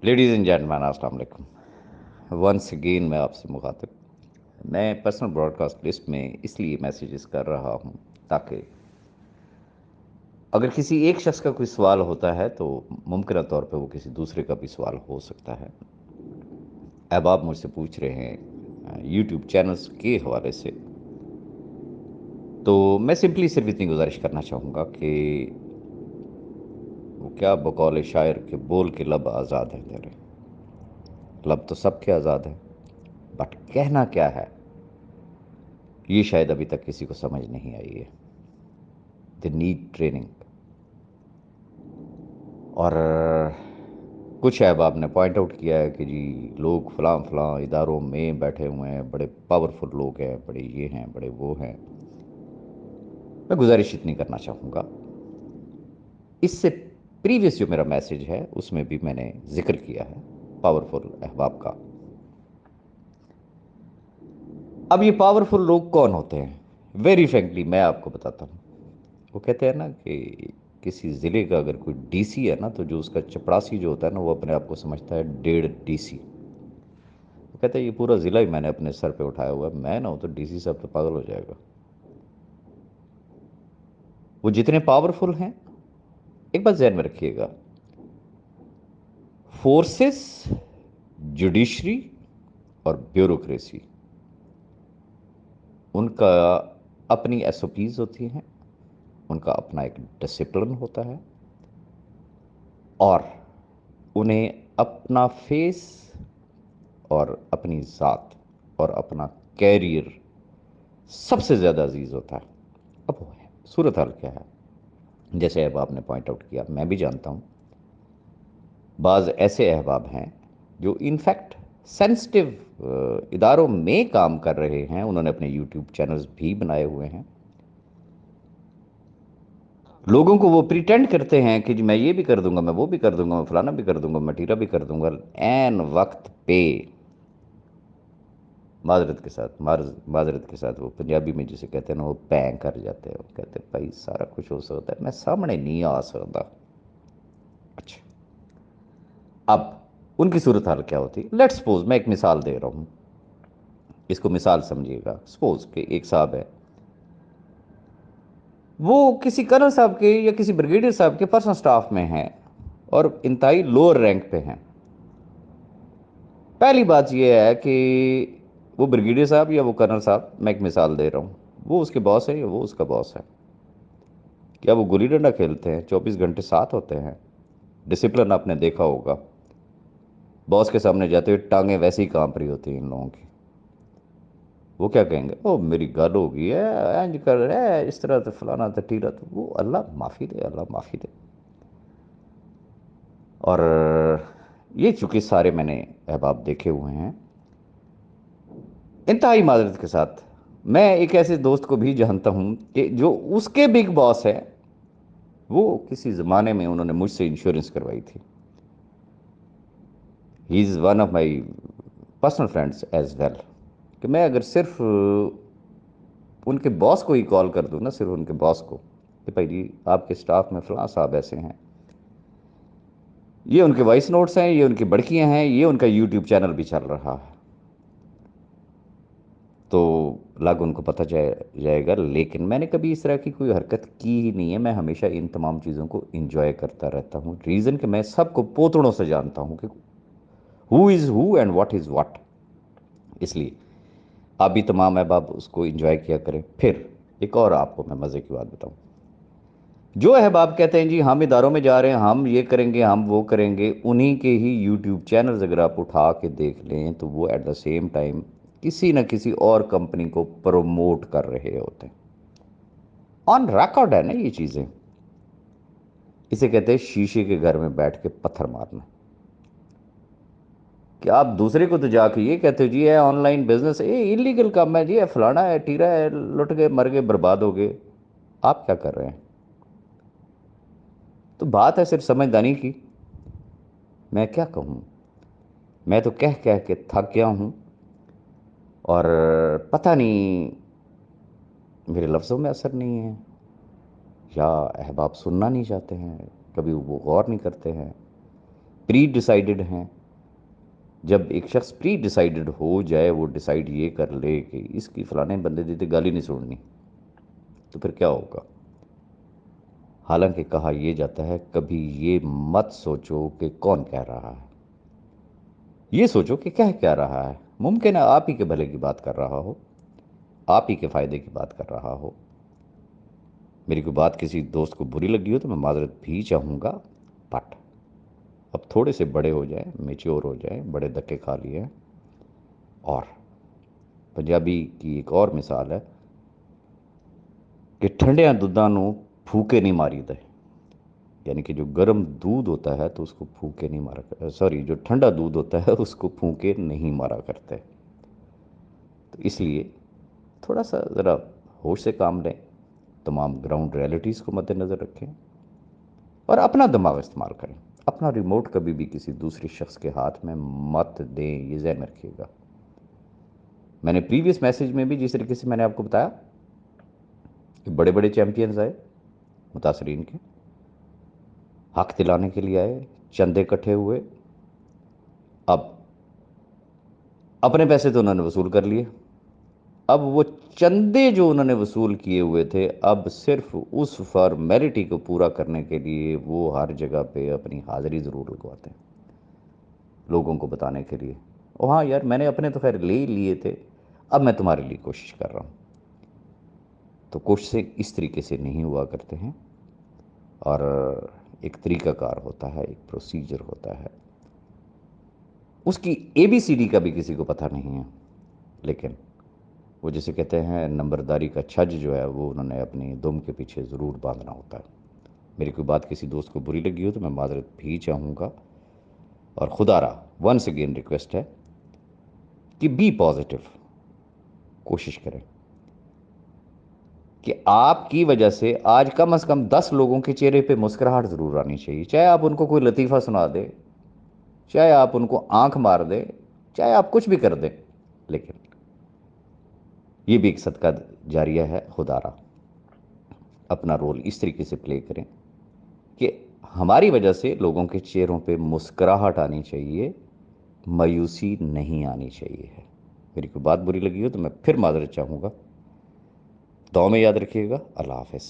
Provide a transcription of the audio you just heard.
Ladies and gentleman السلام علیکم. Once again میں آپ سے مخاطب. میں پرسنل براڈ کاسٹ لسٹ میں اس لیے میسیجز کر رہا ہوں تاکہ اگر کسی ایک شخص کا کوئی سوال ہوتا ہے تو ممکنہ طور پہ وہ کسی دوسرے کا بھی سوال ہو سکتا ہے. اب آپ مجھ سے پوچھ رہے ہیں یوٹیوب چینلز کے حوالے سے، تو میں سمپلی صرف اتنی گزارش کرنا چاہوں گا کہ وہ کیا بقول شاعر کے بول کے لب آزاد ہے تیرے. لب تو سب کے آزاد ہے، بٹ کہنا کیا ہے یہ شاید ابھی تک کسی کو سمجھ نہیں آئی ہے. دی نیڈ ٹریننگ. اور کچھ احباب نے پوائنٹ آؤٹ کیا ہے کہ جی لوگ فلاں فلاں اداروں میں بیٹھے ہوئے ہیں، بڑے پاورفل لوگ ہیں، بڑے یہ ہیں، بڑے وہ ہیں. میں گزارش اتنی کرنا چاہوں گا، اس سے پریویس جو میرا میسیج ہے اس میں بھی میں نے ذکر کیا ہے پاورفل احباب کا. اب یہ پاورفل لوگ کون ہوتے ہیں؟ ویری فرینکلی میں آپ کو بتاتا ہوں. وہ کہتے ہیں نا کہ کسی ضلع کا اگر کوئی ڈی سی ہے نا تو جو اس کا چپڑاسی جو ہوتا ہے نا وہ اپنے آپ کو سمجھتا ہے 1.5 ڈی سی. وہ کہتے ہیں یہ پورا ضلع ہی میں نے اپنے سر پہ اٹھایا ہوا ہے، میں نہ ہوں تو ڈی سی صاحب تو پاگل ہو جائے گا. وہ جتنے پاورفل ہیں، ایک بات ذہن میں رکھیے گا، فورسز، جوڈیشری اور بیوروکریسی، ان کا اپنی ایس او پیز ہوتی ہیں، ان کا اپنا ایک ڈسپلن ہوتا ہے، اور انہیں اپنا فیس اور اپنی ذات اور اپنا کیریئر سب سے زیادہ عزیز ہوتا ہے. اب صورتحال کیا ہے؟ جیسے اب آپ نے پوائنٹ آؤٹ کیا، میں بھی جانتا ہوں بعض ایسے احباب ہیں جو انفیکٹ سینسٹیو اداروں میں کام کر رہے ہیں، انہوں نے اپنے یوٹیوب چینلز بھی بنائے ہوئے ہیں. لوگوں کو وہ پریٹینڈ کرتے ہیں کہ جی میں یہ بھی کر دوں گا، میں وہ بھی کر دوں گا، میں فلانا بھی کر دوں گا، میں ٹیرا بھی کر دوں گا. عین وقت پہ معذرت کے ساتھ وہ پنجابی میں جسے کہتے ہیں نا وہ پینگ کر جاتے ہیں. وہ کہتے ہیں بھائی سارا کچھ ہو سکتا ہے، میں سامنے نہیں آ سکتا. اچھا، اب ان کی صورتحال کیا ہوتی ہے؟ لیٹ سپوز میں ایک مثال دے رہا ہوں، اس کو مثال سمجھیے گا. سپوز کہ ایک صاحب ہے، وہ کسی کرنل صاحب کے یا کسی بریگیڈیئر صاحب کے پرسنل سٹاف میں ہیں اور انتہائی لوور رینک پہ ہیں. پہلی بات یہ ہے کہ وہ بریگیڈیئر صاحب یا وہ کرنل صاحب، میں ایک مثال دے رہا ہوں، وہ اس کے باس ہے یا وہ اس کا باس ہے؟ کیا وہ گلی ڈنڈا کھیلتے ہیں؟ 24 گھنٹے ساتھ ہوتے ہیں؟ ڈسپلن آپ نے دیکھا ہوگا، باس کے سامنے جاتے ہوئے ٹانگیں ویسے ہی کانپ رہی ہوتی ہیں ان لوگوں کی. وہ کیا کہیں گے؟ او میری گل ہو گئی ہے، اینج کر رہا ہے، اس طرح تو فلانا تو ٹیرا تو وہ، اللہ معافی دے، اللہ معافی دے. اور یہ چونکہ سارے میں نے احباب دیکھے ہوئے ہیں، انتہائی معذرت کے ساتھ میں ایک ایسے دوست کو بھی جانتا ہوں کہ جو اس کے بگ باس ہے، وہ کسی زمانے میں انہوں نے مجھ سے انشورنس کروائی تھی. He is one of my personal friends as well. کہ میں اگر صرف ان کے باس کو ہی کال کر دوں نا، صرف ان کے باس کو، کہ بھائی جی آپ کے سٹاف میں فلاں صاحب ایسے ہیں، یہ ان کے وائس نوٹس ہیں، یہ ان کی بڑکیاں ہیں، یہ ان کا یوٹیوب چینل بھی چل رہا ہے، تو لگ ان کو پتہ جائے گا. لیکن میں نے کبھی اس طرح کی کوئی حرکت کی ہی نہیں ہے. میں ہمیشہ ان تمام چیزوں کو انجوائے کرتا رہتا ہوں. ریزن کہ میں سب کو پوتڑوں سے جانتا ہوں کہ ہو از ہو اینڈ واٹ از واٹ. اس لیے آپ بھی تمام احباب اس کو انجوائے کیا کریں. پھر ایک اور آپ کو میں مزے کی بات بتاؤں، جو احباب کہتے ہیں جی ہم اداروں میں جا رہے ہیں، ہم یہ کریں گے، ہم وہ کریں گے، انہی کے ہی یوٹیوب چینلز اگر آپ اٹھا کے دیکھ لیں تو وہ ایٹ دا سیم ٹائم کسی نہ کسی اور کمپنی کو پروموٹ کر رہے ہوتے ہیں. آن ریکارڈ ہے نا یہ چیزیں. اسے کہتے ہیں شیشے کے گھر میں بیٹھ کے پتھر مارنا. کہ آپ دوسرے کو تو جا کے یہ کہتے ہو جی ہے آن لائن بزنس، یہ انلیگل کام ہے، جی ہے فلانا ہے، ٹیرا ہے، لٹ گئے، مر گئے، برباد ہو گئے. آپ کیا کر رہے ہیں؟ تو بات ہے صرف سمجھدانی کی. میں کیا کہوں، میں تو کہہ کے تھک گیا ہوں، اور پتہ نہیں میرے لفظوں میں اثر نہیں ہے یا احباب سننا نہیں چاہتے ہیں، کبھی وہ غور نہیں کرتے ہیں. پری ڈیسائیڈڈ ہیں. جب ایک شخص پری ڈیسائیڈڈ ہو جائے، وہ ڈیسائیڈ یہ کر لے کہ اس کی فلانے بندے دیتے گالی نہیں سننی، تو پھر کیا ہوگا؟ حالانکہ کہا یہ جاتا ہے کبھی یہ مت سوچو کہ کون کہہ رہا ہے، یہ سوچو کہ کہہ کیا رہا ہے. ممکن ہے آپ ہی کے بھلے کی بات کر رہا ہو، آپ ہی کے فائدے کی بات کر رہا ہو. میری کوئی بات کسی دوست کو بری لگی ہو تو میں معذرت بھی چاہوں گا، بٹ اب تھوڑے سے بڑے ہو جائیں، میچور ہو جائیں، بڑے دھکے کھا لیے ہیں. اور پنجابی کی ایک اور مثال ہے کہ ٹھنڈیاں دودھاں نو پھوکے نہیں ماری دے. یعنی کہ جو گرم دودھ ہوتا ہے تو اس کو پھونکے نہیں مارا، سوری، جو ٹھنڈا دودھ ہوتا ہے اس کو پھونکے نہیں مارا کرتے. تو اس لیے تھوڑا سا ذرا ہوش سے کام لیں، تمام گراؤنڈ ریئلٹیز کو مد نظر رکھیں اور اپنا دماغ استعمال کریں. اپنا ریموٹ کبھی بھی کسی دوسری شخص کے ہاتھ میں مت دیں، یہ ذہن میں رکھیے گا. میں نے پریویس میسج میں بھی جس طریقے سے میں نے آپ کو بتایا کہ بڑے بڑے چیمپئنز آئے متاثرین کے، حق دلانے کے لیے آئے، چندے اکٹھے ہوئے. اب اپنے پیسے تو انہوں نے وصول کر لیے، اب وہ چندے جو انہوں نے وصول کیے ہوئے تھے، اب صرف اس فارمیلٹی کو پورا کرنے کے لیے وہ ہر جگہ پہ اپنی حاضری ضرور لگواتے ہیں لوگوں کو بتانے کے لیے. او ہاں یار، میں نے اپنے تو خیر لے ہی لیے تھے، اب میں تمہارے لیے کوشش کر رہا ہوں. تو کوششیں اس طریقے سے نہیں ہوا کرتے ہیں، اور ایک طریقہ کار ہوتا ہے، ایک پروسیجر ہوتا ہے. اس کی اے بی سی ڈی کا بھی کسی کو پتہ نہیں ہے، لیکن وہ جسے کہتے ہیں نمبرداری کا چھج جو ہے وہ انہوں نے اپنی دم کے پیچھے ضرور باندھنا ہوتا ہے. میری کوئی بات کسی دوست کو بری لگی ہو تو میں معذرت بھی چاہوں گا، اور خدا را ونس اگین ریکویسٹ ہے کہ بی پازیٹیو. کوشش کریں کہ آپ کی وجہ سے آج کم از کم 10 لوگوں کے چہرے پہ مسکراہٹ ضرور آنی چاہیے. چاہے آپ ان کو کوئی لطیفہ سنا دیں، چاہے آپ ان کو آنکھ مار دیں، چاہے آپ کچھ بھی کر دیں، لیکن یہ بھی ایک صدقہ جاریہ ہے. خدا را اپنا رول اس طریقے سے پلے کریں کہ ہماری وجہ سے لوگوں کے چہروں پہ مسکراہٹ آنی چاہیے، مایوسی نہیں آنی چاہیے. میری کوئی بات بری لگی ہو تو میں پھر معذرت چاہوں گا. دعا میں یاد رکھیے گا. اللہ حافظ.